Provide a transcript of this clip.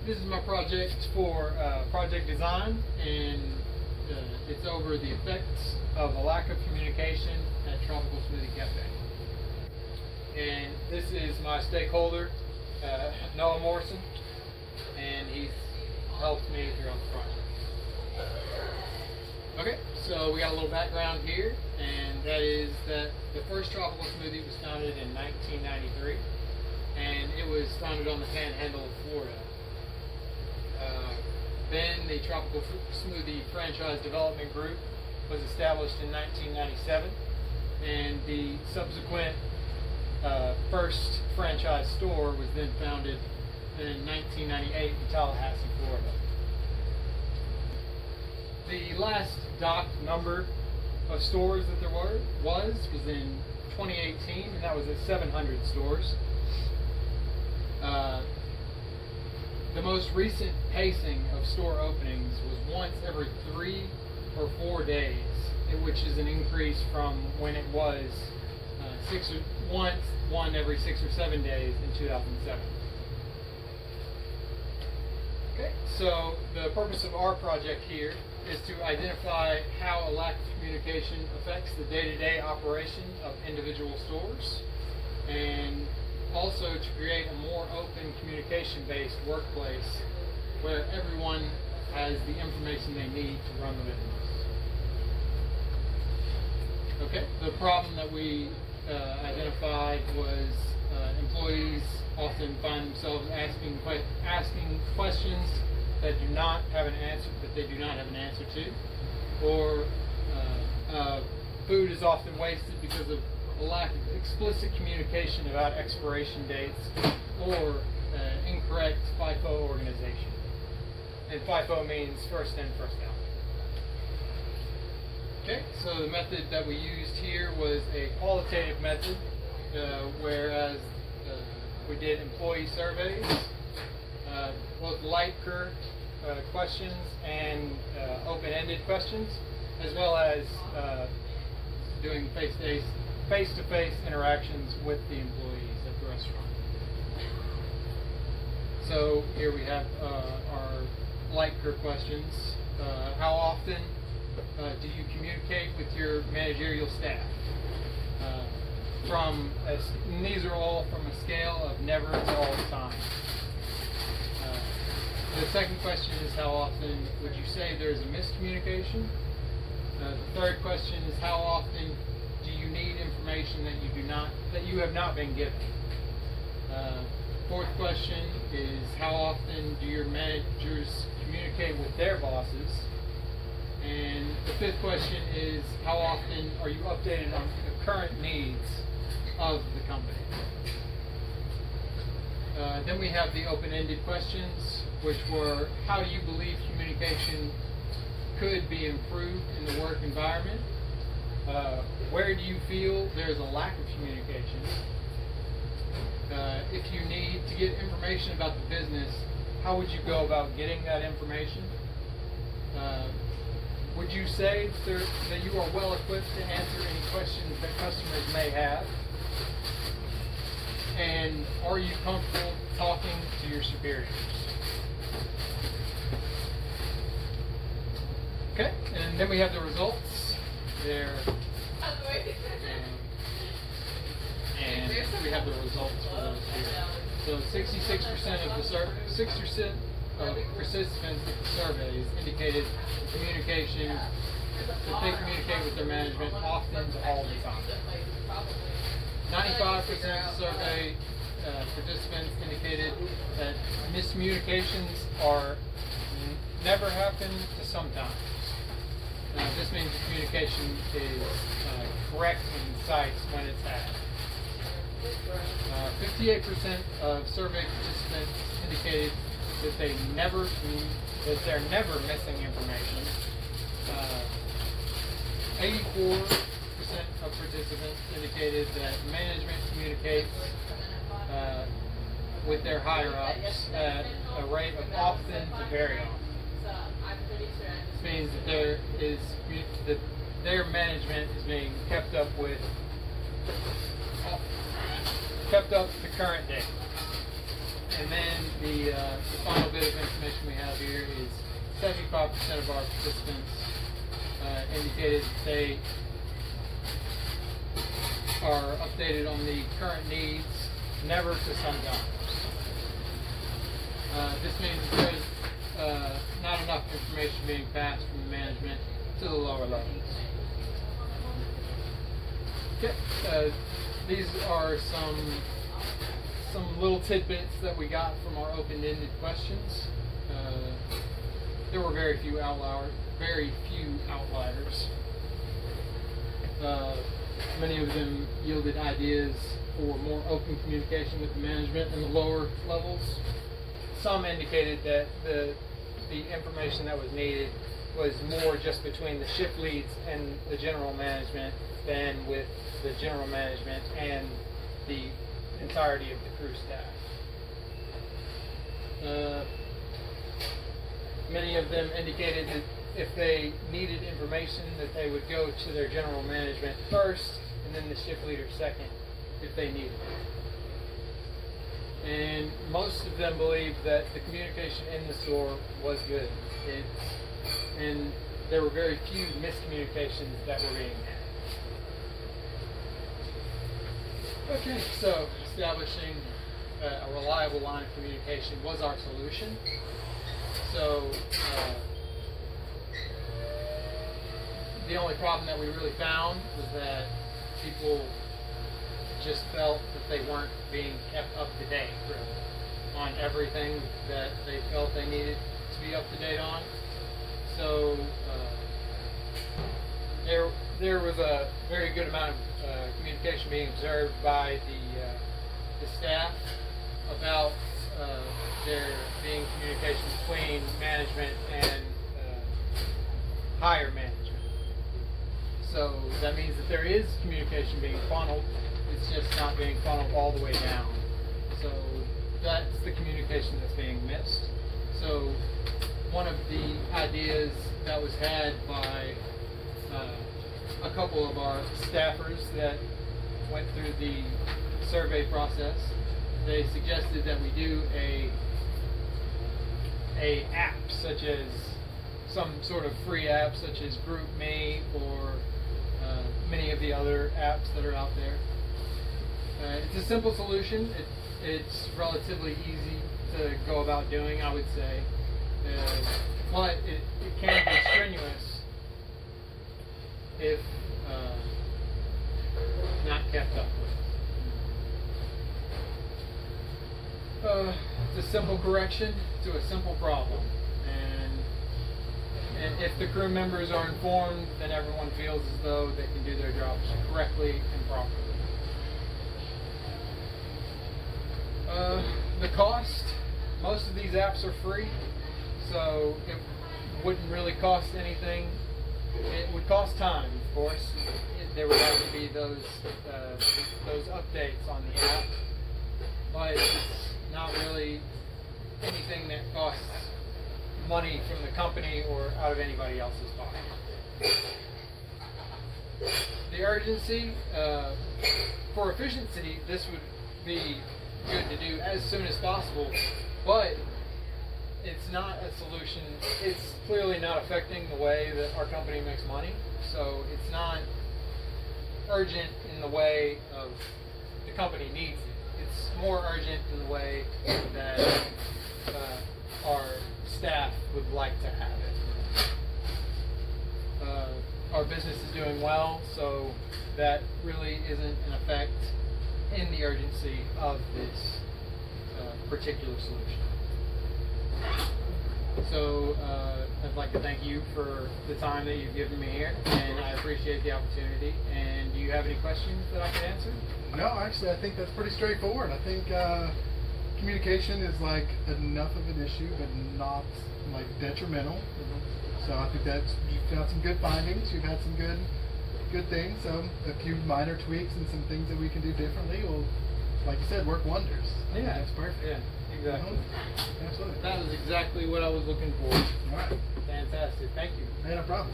This is my project for project design, and it's over the effects of a lack of communication at Tropical Smoothie Cafe. And this is my stakeholder, Noah Morrison, and he's helped me throughout the project. Okay, so we got a little background here, and that is that the first Tropical Smoothie was founded in 1993, and it was founded on the Panhandle of Florida. Then the Tropical Smoothie Franchise Development Group was established in 1997, and the subsequent first franchise store was then founded in 1998 in Tallahassee, Florida. The last docked number of stores that there was in 2018, and that was at 700 stores. The most recent pacing of store openings was once every 3 or 4 days, which is an increase from when it was one every 6 or 7 days in 2007. Okay, so the purpose of our project here is to identify how a lack of communication affects the day-to-day operation of individual stores, and also to create a more open communication-based workplace where everyone has the information they need to run the business. Okay, the problem that we identified was employees often find themselves asking questions that do not have an answer, to, or food is often wasted because of a lack of explicit communication about expiration dates or incorrect FIFO organization. And FIFO means first in, first out. Okay, so the method that we used here was a qualitative method, whereas we did employee surveys, both Likert questions and open-ended questions, as well as doing face-to-face interactions with the employees at the restaurant. So here we have our Likert questions. How often do you communicate with your managerial staff? And these are all from a scale of never to all the time. The second question is, how often would you say there's a miscommunication? The third question is, how often do you need information that you have not been given? Fourth question is, how often do your managers communicate with their bosses? And the fifth question is, how often are you updated on the current needs of the company? Then we have the open-ended questions, which were, how do you believe communication could be improved in the work environment? Where do you feel there's a lack of communication? If you need to get information about the business, how would you go about getting that information? Would you say that you are well equipped to answer any questions that customers may have? And are you comfortable talking to your superiors? Okay, and then we have the results there. And we have the results for those here. So 66% of participants of the surveys indicated communication, that they communicate with their management often to all the time. 95% of the survey participants indicated that miscommunications never happen to sometimes. This means communication is correct in sites when it's had. 58% of survey participants indicated that they're never missing information. 84% of participants indicated that management communicates with their higher-ups at a rate of often to very often. This means that their management is being kept up to current date. And then the final bit of information we have here is 75% of our participants indicated that they are updated on the current needs, never to some dollars. This means that there's not enough information being passed from management to the lower levels. Okay, these are some little tidbits that we got from our open-ended questions. There were very few outliers. Many of them yielded ideas for more open communication with the management in the lower levels. Some indicated that the information that was needed was more just between the shift leads and the general management than with the general management and the entirety of the crew staff. Many of them indicated that if they needed information that they would go to their general management first and then the shift leader second if they needed it. And most of them believed that the communication in the store was good. And there were very few miscommunications that were being had. Okay, so establishing a reliable line of communication was our solution. So the only problem that we really found was that people just felt that they weren't being kept up to date really, on everything that they felt they needed to be up to date on. So there was a very good amount of communication being observed by the staff about there being communication between management and higher management. So that means that there is communication being funneled, it's just not being funneled all the way down. So that's the communication that's being missed. So one of the ideas that was had by a couple of our staffers that went through the survey process, they suggested that we do a app, such as some sort of free app such as GroupMe or many of the other apps that are out there. It's a simple solution. It's relatively easy to go about doing, I would say, but it can be strenuous if not kept up with. It's a simple correction to a simple problem, and if the crew members are informed, then everyone feels as though they can do their jobs correctly and properly. The cost, most of these apps are free, so it wouldn't really cost anything. It would cost time, of course. There would have to be those updates on the app, but it's not really anything that costs money from the company or out of anybody else's pocket. The urgency, for efficiency, this would be good to do as soon as possible, but it's not a solution. It's clearly not affecting the way that our company makes money, so it's not urgent in the way of the company needs it. It's more urgent in the way that our staff would like to have it. Our business is doing well, so that really isn't an effect in the urgency of this particular solution. So I'd like to thank you for the time that you've given me here, and I appreciate the opportunity. And do you have any questions that I can answer? No, actually, I think that's pretty straightforward. I think communication is like enough of an issue, but not like detrimental. Mm-hmm. So I think you've got some good findings. You've had some good things. So a few minor tweaks and some things that we can do differently will, like you said, work wonders. Yeah, that's perfect. Yeah, exactly. Mm-hmm. Absolutely. That was exactly what I was looking for. All right. Fantastic. Thank you. No problem.